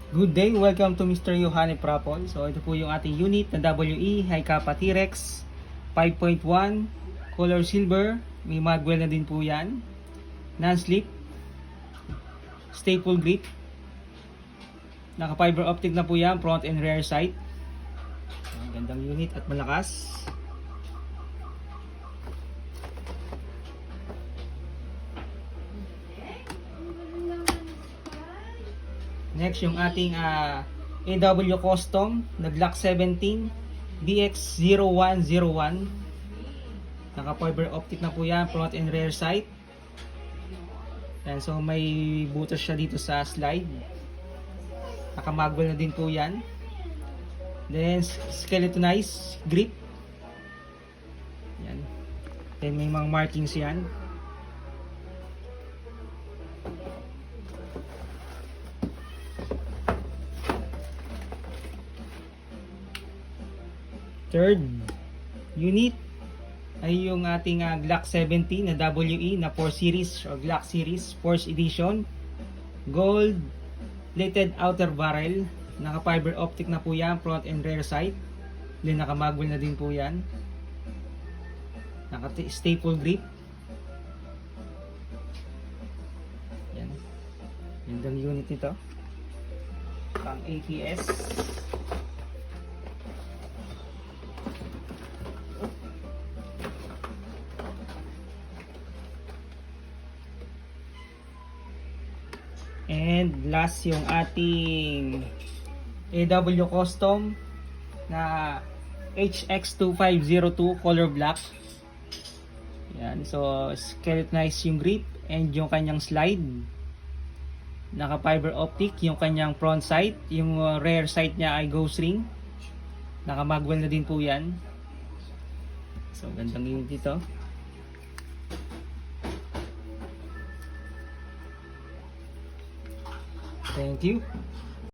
Good day, welcome to Mr. Yohane Prapol. So ito po yung ating unit na WE High Kappa T-Rex 5.1 color silver. May magwell na din po yan. Non-slip, staple grip. Naka fiber optic na po yan, front and rear sight. Gandang unit at malakas. Next, yung ating AW Custom na Glock 17 DX0101. Naka fiber optic na po yan, front and rear sight. Yan, so may butas siya dito sa slide. Naka magwell na din po yan. Then skeletonized grip. Yan. Then may mga markings yan. Third unit ay yung ating Glock 17 na WE na 4 series or Glock series 4th edition. Gold plated outer barrel. Naka fiber optic na po yan, front and rear sight. Then naka magwell na din po yan. Naka staple grip. Yan. Gandang unit nito. Pang ATS. And last yung ating AW Custom na HX2502 color black. Yan, so skeletonized yung grip and yung kanyang slide. Naka fiber optic yung kanyang front sight, yung rear sight niya ay ghost ring. Naka magwell na din po yan. So gandang yung dito. Thank you.